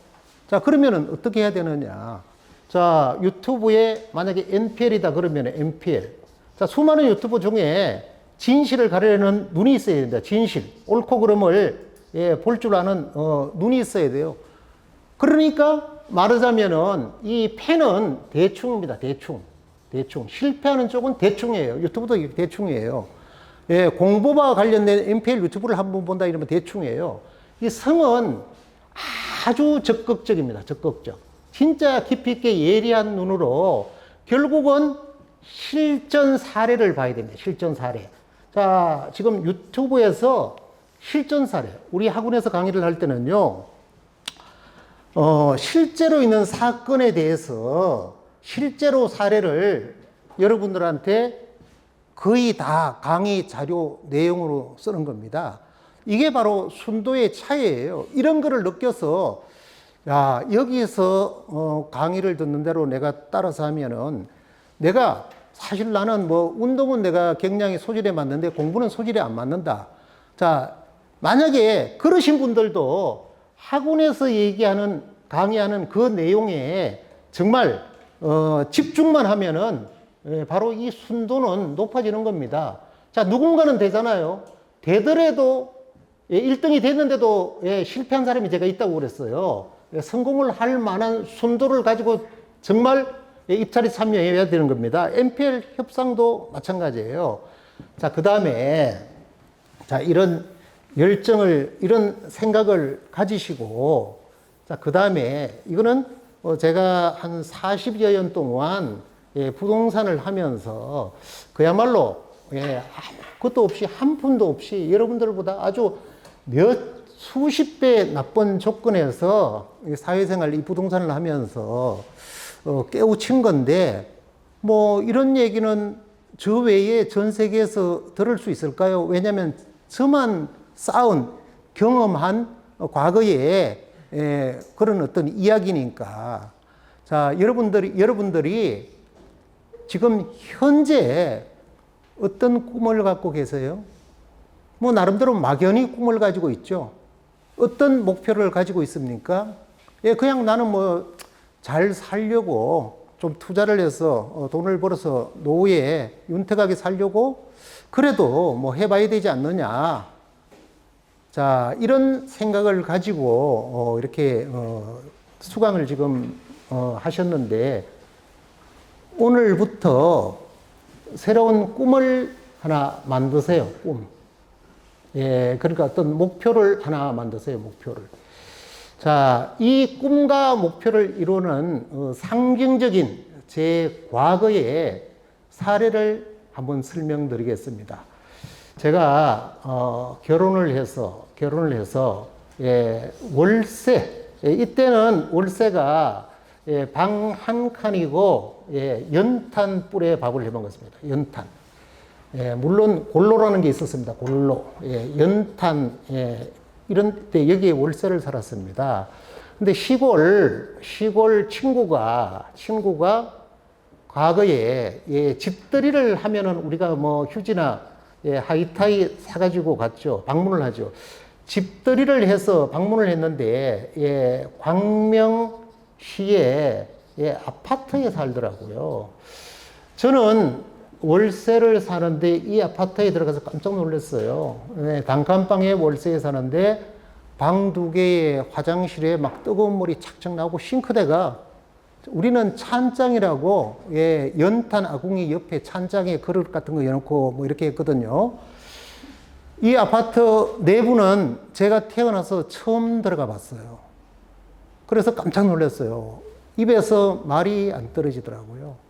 자, 그러면은 어떻게 해야 되느냐. 자, 유튜브에 만약에 NPL이다 그러면 NPL. 자, 수많은 유튜버 중에 진실을 가리려는 눈이 있어야 된다. 진실. 옳고 그름을 볼 줄 아는 눈이 있어야 돼요. 그러니까 말하자면은 이 펜은 대충입니다. 대충. 실패하는 쪽은 대충이에요. 유튜브도 대충이에요. 예, 공부와 관련된 NPL 유튜브를 한번 본다 이러면 대충이에요. 이 성은 아주 적극적입니다. 적극적. 진짜 깊이 있게 예리한 눈으로 결국은 실전 사례를 봐야 됩니다. 실전 사례. 자, 지금 유튜브에서 실전 사례. 우리 학원에서 강의를 할 때는요, 실제로 있는 사건에 대해서 실제로 사례를 여러분들한테 거의 다 강의 자료 내용으로 쓰는 겁니다. 이게 바로 순도의 차이예요. 이런 거를 느껴서 야, 여기서 강의를 듣는 대로 내가 따라서 하면은 내가 사실 나는 뭐 운동은 내가 굉장히 소질에 맞는데 공부는 소질에 안 맞는다. 자, 만약에 그러신 분들도 학원에서 얘기하는 강의하는 그 내용에 정말 집중만 하면은 바로 이 순도는 높아지는 겁니다. 자, 누군가는 되잖아요. 되더라도 1등이 됐는데도 실패한 사람이 제가 있다고 그랬어요. 성공을 할 만한 순도를 가지고 정말 입찰에 참여해야 되는 겁니다. NPL 협상도 마찬가지예요. 자, 그 다음에 자, 이런 열정을, 이런 생각을 가지시고, 자, 그 다음에 이거는 제가 한 40여 년 동안 부동산을 하면서 그야말로 아무것도 없이 한 푼도 없이 여러분들보다 아주 수십 배 나쁜 조건에서 사회생활 이 부동산을 하면서 깨우친 건데 뭐 이런 얘기는 저 외에 전 세계에서 들을 수 있을까요? 왜냐하면 저만 쌓은 경험한 과거의 그런 어떤 이야기니까. 자, 여러분들이 지금 현재 어떤 꿈을 갖고 계세요? 뭐 나름대로 막연히 꿈을 가지고 있죠. 어떤 목표를 가지고 있습니까? 그냥 나는 뭐 잘 살려고 좀 투자를 해서 돈을 벌어서 노후에 윤택하게 살려고 그래도 뭐 해봐야 되지 않느냐. 자, 이런 생각을 가지고 이렇게 수강을 지금 하셨는데 오늘부터 새로운 꿈을 하나 만드세요. 꿈. 그러니까 어떤 목표를 하나 만드세요. 목표를. 자, 이 꿈과 목표를 이루는 상징적인 제 과거의 사례를 한번 설명드리겠습니다. 제가 결혼을 해서 월세, 이때는 월세가 방 한 칸이고 연탄 불에 밥을 해 먹었습니다. 연탄. 물론 골로라는 게 있었습니다. 골로. 연탄. 이런 때 여기에 월세를 살았습니다. 근데 시골 친구가 과거에 집들이를 하면은 우리가 뭐 휴지나 하이타이 사가지고 갔죠. 방문을 하죠. 집들이를 해서 방문을 했는데 광명시에 아파트에 살더라고요. 저는 월세를 사는데 이 아파트에 들어가서 깜짝 놀랐어요. 단칸방에 월세에 사는데 방 2개에 화장실에 막 뜨거운 물이 착착 나오고 싱크대가 우리는 찬장이라고 연탄 아궁이 옆에 찬장에 그릇 같은 거 해놓고 뭐 이렇게 했거든요. 이 아파트 내부는 제가 태어나서 처음 들어가 봤어요. 그래서 깜짝 놀랐어요. 입에서 말이 안 떨어지더라고요.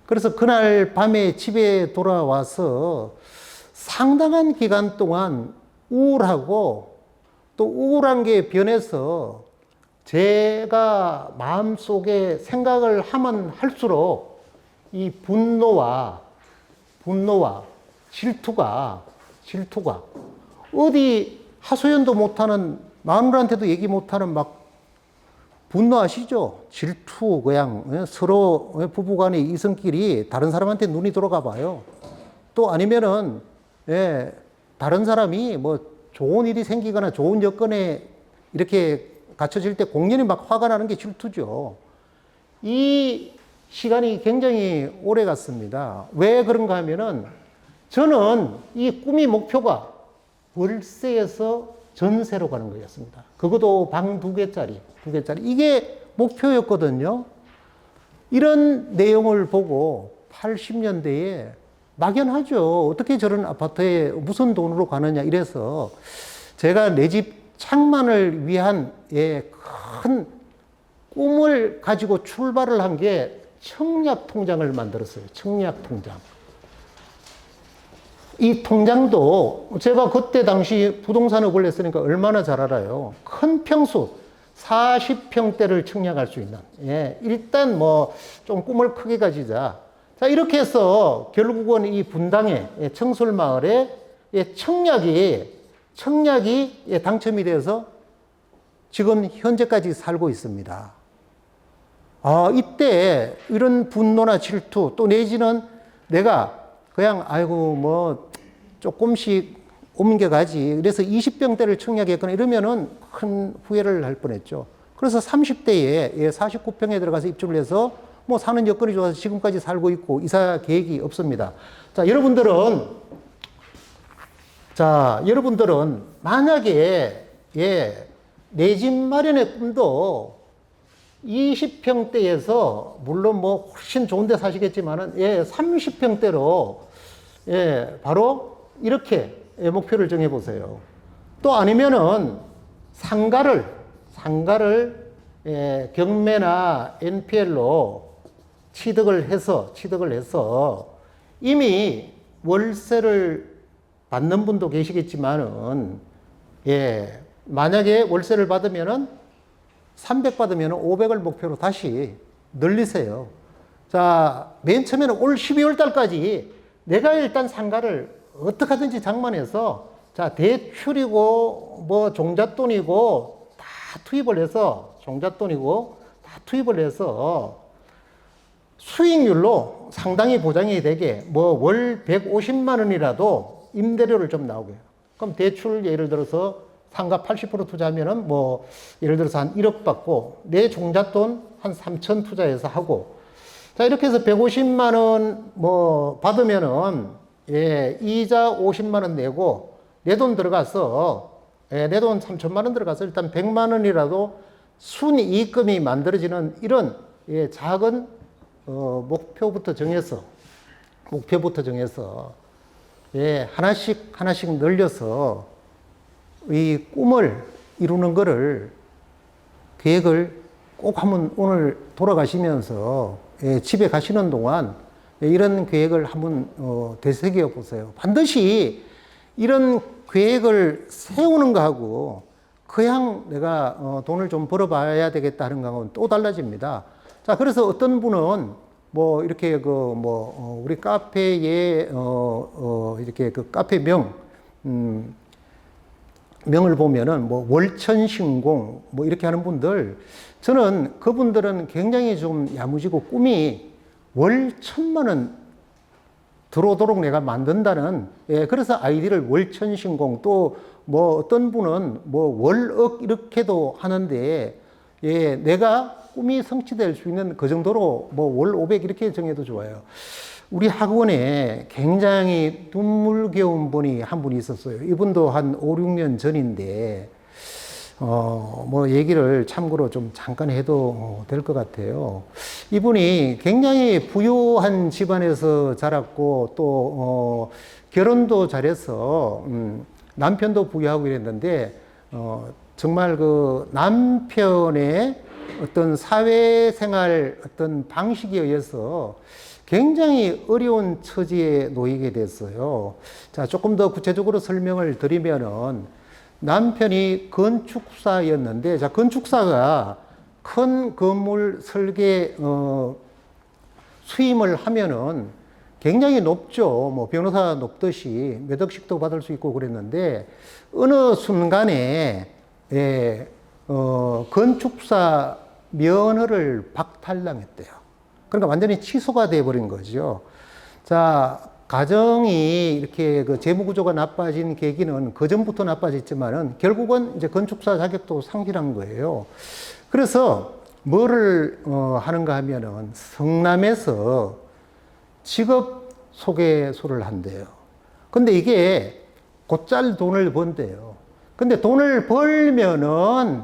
그래서 그날 밤에 집에 돌아와서 상당한 기간 동안 우울하고 또 우울한 게 변해서 제가 마음속에 생각을 하면 할수록 이 분노와 질투가 어디 하소연도 못하는 마누라한테도 얘기 못하는 막 분노하시죠? 질투, 그냥 서로 부부간의 이성끼리 다른 사람한테 눈이 돌아가 봐요. 또 아니면은, 예, 다른 사람이 뭐 좋은 일이 생기거나 좋은 여건에 이렇게 갖춰질 때 공연히 막 화가 나는 게 질투죠. 이 시간이 굉장히 오래 갔습니다. 왜 그런가 하면은 저는 이 꿈이 목표가 월세에서 전세로 가는 거였습니다. 그것도 방 2개짜리. 이게 목표였거든요. 이런 내용을 보고 80년대에 막연하죠. 어떻게 저런 아파트에 무슨 돈으로 가느냐 이래서 제가 내 집 창만을 위한 큰 꿈을 가지고 출발을 한 게 청약통장을 만들었어요. 청약통장. 이 통장도 제가 그때 당시 부동산업을 했으니까 얼마나 잘 알아요. 큰 평수 40평대를 청약할 수 있는. 일단 뭐 좀 꿈을 크게 가지자. 자, 이렇게 해서 결국은 이 분당에 청솔마을에 청약이 당첨이 돼서 지금 현재까지 살고 있습니다. 아, 이때 이런 분노나 질투 또 내지는 내가 그냥 아이고 뭐 조금씩 옮겨가지. 그래서 20평대를 청약했거나 이러면은 큰 후회를 할 뻔했죠. 그래서 30대에 49평에 들어가서 입주를 해서 뭐 사는 여건이 좋아서 지금까지 살고 있고 이사 계획이 없습니다. 자, 여러분들은 만약에 내 집 마련의 꿈도 20평대에서 물론 뭐 훨씬 좋은 데 사시겠지만은 30평대로 바로 이렇게 목표를 정해 보세요. 또 아니면은 상가를 경매나 NPL로 취득을 해서 이미 월세를 받는 분도 계시겠지만은 만약에 월세를 받으면은 300 받으면 500을 목표로 다시 늘리세요. 자, 맨 처음에는 올 12월 달까지 내가 일단 상가를 어떻게 하든지 장만해서 자, 대출이고 뭐 종잣돈이고 다 투입을 해서 수익률로 상당히 보장이 되게 뭐 월 150만 원이라도 임대료를 좀 나오게. 그럼 대출 예를 들어서 상가 80% 투자하면은 뭐 예를 들어서 한 1억 받고 내 종잣돈 한 3천 투자해서 하고 자 이렇게 해서 150만 원 뭐 받으면은 이자 50만 원 내고 내 돈 들어가서 내 돈 3천만 원 들어가서 일단 100만 원이라도 순이익금이 만들어지는 이런 작은 목표부터 정해서 하나씩 늘려서 이 꿈을 이루는 거를 계획을 꼭 한번 오늘 돌아가시면서 집에 가시는 동안 이런 계획을 한번 되새겨 보세요. 반드시 이런 계획을 세우는 거하고 그냥 내가 돈을 좀 벌어봐야 되겠다 하는 거하고는 또 달라집니다. 자, 그래서 어떤 분은 뭐 이렇게 우리 카페에 이렇게 그 카페 명을 보면은 뭐 월천신공 뭐 이렇게 하는 분들 저는 그분들은 굉장히 좀 야무지고 꿈이 월 1,000만 원 들어오도록 내가 만든다는 그래서 아이디를 월천신공 또 뭐 어떤 분은 뭐 월억 이렇게도 하는데 내가 꿈이 성취될 수 있는 그 정도로 뭐 월 500 이렇게 정해도 좋아요. 우리 학원에 굉장히 눈물겨운 분이 한 분이 있었어요. 이분도 한 5, 6년 전인데, 뭐 얘기를 참고로 좀 잠깐 해도 될 것 같아요. 이분이 굉장히 부유한 집안에서 자랐고, 또, 결혼도 잘해서, 남편도 부유하고 이랬는데, 정말 그 남편의 어떤 사회생활 어떤 방식에 의해서 굉장히 어려운 처지에 놓이게 됐어요. 자, 조금 더 구체적으로 설명을 드리면은 남편이 건축사였는데, 자, 건축사가 큰 건물 설계, 수임을 하면은 굉장히 높죠. 뭐 변호사 높듯이 몇 억씩도 받을 수 있고 그랬는데, 어느 순간에 예, 건축사 면허를 박탈당했대요. 그러니까 완전히 취소가 돼버린 거죠. 자, 가정이 이렇게 그 재무구조가 나빠진 계기는 그전부터 나빠졌지만은 결국은 이제 건축사 자격도 상실한 거예요. 그래서 뭐를 하는가 하면은 성남에서 직업 소개소를 한대요. 근데 이게 곧잘 돈을 번대요. 근데 돈을 벌면은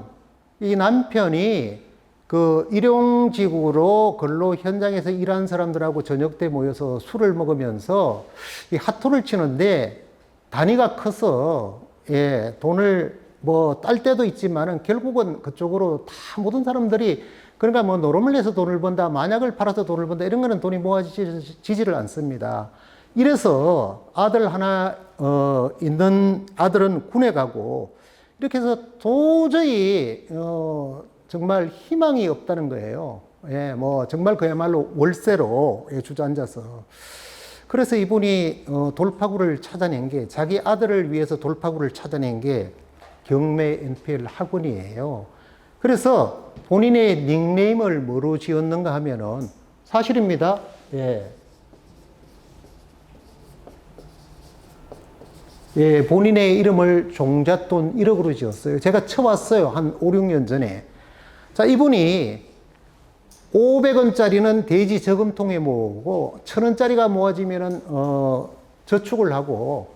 이 남편이 그 일용직으로 근로 현장에서 일하는 사람들하고 저녁 때 모여서 술을 먹으면서 이 핫토를 치는데 단위가 커서 예, 돈을 뭐 딸 때도 있지만은 결국은 그쪽으로 다 모든 사람들이 그러니까 뭐 노름을 내서 돈을 번다, 만약을 팔아서 돈을 번다 이런 거는 돈이 모아지지를 않습니다. 이래서 아들 하나 있는 아들은 군에 가고 이렇게 해서 도저히 정말 희망이 없다는 거예요. 예, 뭐 정말 그야말로 월세로 주저앉아서. 그래서 이분이 돌파구를 찾아낸 게 자기 아들을 위해서 돌파구를 찾아낸 게 경매 NPL 학원이에요. 그래서 본인의 닉네임을 뭐로 지었는가 하면은 사실입니다. 예. 예, 본인의 이름을 종잣돈 1억으로 지었어요. 제가 쳐왔어요. 한 5, 6년 전에. 자, 이분이 500원짜리는 대지 저금통에 모으고 1000원짜리가 모아지면은 저축을 하고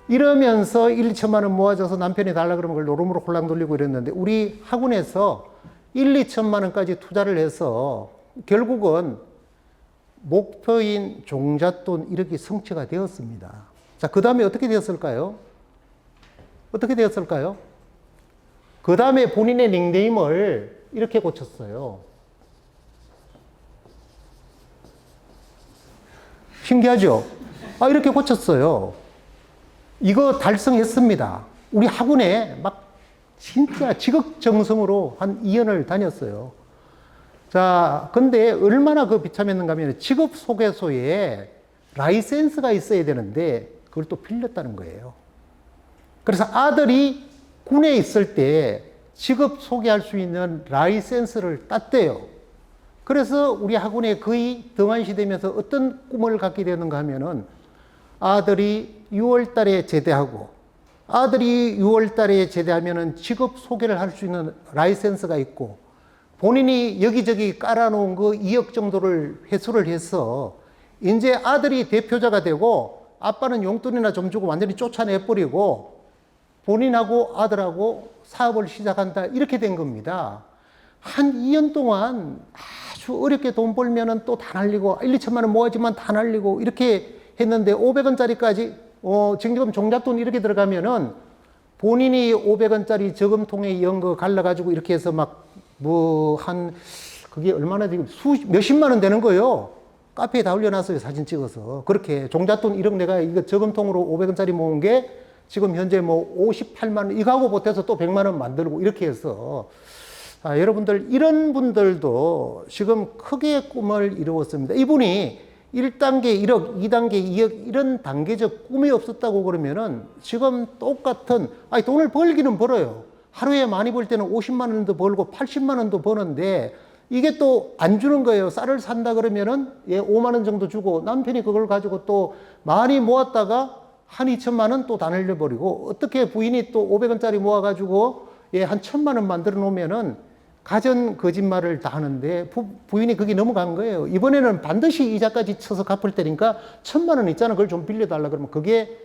이러면서 1, 2천만 원 모아져서 남편이 달라 그러면 그걸 노름으로 홀랑 돌리고 이랬는데 우리 학원에서 1, 2천만 원까지 투자를 해서 결국은 목표인 종잣돈 1억이 성취가 되었습니다. 자, 그 다음에 어떻게 되었을까요? 어떻게 되었을까요? 그 다음에 본인의 닉네임을 이렇게 고쳤어요. 신기하죠? 아, 이렇게 고쳤어요. 이거 달성했습니다. 우리 학원에 막 진짜 지극정성으로 한 2년을 다녔어요. 자, 근데 얼마나 그 비참했는가 하면 직업소개소에 라이센스가 있어야 되는데 그걸 또 빌렸다는 거예요. 그래서 아들이 군에 있을 때 직업 소개할 수 있는 라이센스를 땄대요. 그래서 우리 학원에 거의 등한시되면서 어떤 꿈을 갖게 되는가 하면은 아들이 6월 달에 제대하고 아들이 6월 달에 제대하면은 직업 소개를 할 수 있는 라이센스가 있고 본인이 여기저기 깔아놓은 그 2억 정도를 회수를 해서 이제 아들이 대표자가 되고 아빠는 용돈이나 좀 주고 완전히 쫓아내버리고 본인하고 아들하고 사업을 시작한다. 이렇게 된 겁니다. 한 2년 동안 아주 어렵게 돈 벌면은 또 다 날리고 1, 2천만 원 모아지만 다 날리고 이렇게 했는데 500원짜리까지 지금 종잣돈 이렇게 들어가면은 본인이 500원짜리 저금통에 이런 거 갈라가지고 이렇게 해서 막 뭐 그게 얼마나 지금 몇십만 원 되는 거예요. 카페에 다 올려놨어요. 사진 찍어서. 그렇게 종잣돈 1억 내가 이거 저금통으로 500원짜리 모은 게 지금 현재 뭐 58만 원 이거하고 보태서 또 100만 원 만들고 이렇게 해서 여러분들 이런 분들도 지금 크게 꿈을 이루었습니다. 이분이 1단계 1억, 2단계 2억 이런 단계적 꿈이 없었다고 그러면은 지금 똑같은 돈을 벌기는 벌어요. 하루에 많이 벌 때는 50만 원도 벌고 80만 원도 버는데 이게 또 안 주는 거예요. 쌀을 산다 그러면은 5만 원 정도 주고 남편이 그걸 가지고 또 많이 모았다가 한 2천만 원 또 다 날려버리고 어떻게 부인이 또 500원짜리 모아가지고 한 1,000만 원 만들어 놓으면은 가전 거짓말을 다 하는데 부인이 그게 넘어간 거예요. 이번에는 반드시 이자까지 쳐서 갚을 테니까 1,000만 원 있잖아. 그걸 좀 빌려달라 그러면 그게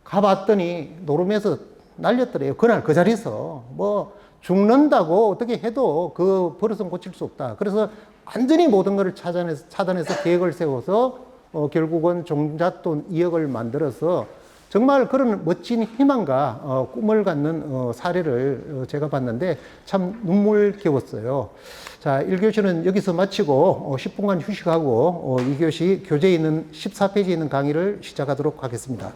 가봤더니 노름에서 날렸더래요. 그날 그 자리에서 뭐 죽는다고 어떻게 해도 그 버릇은 고칠 수 없다. 그래서 완전히 모든 것을 차단해서 계획을 세워서 결국은 종잣돈 2억을 만들어서 정말 그런 멋진 희망과 꿈을 갖는 사례를 제가 봤는데 참 눈물겨웠어요. 자, 1교시는 여기서 마치고 10분간 휴식하고 2교시 교재에 있는 14페이지에 있는 강의를 시작하도록 하겠습니다.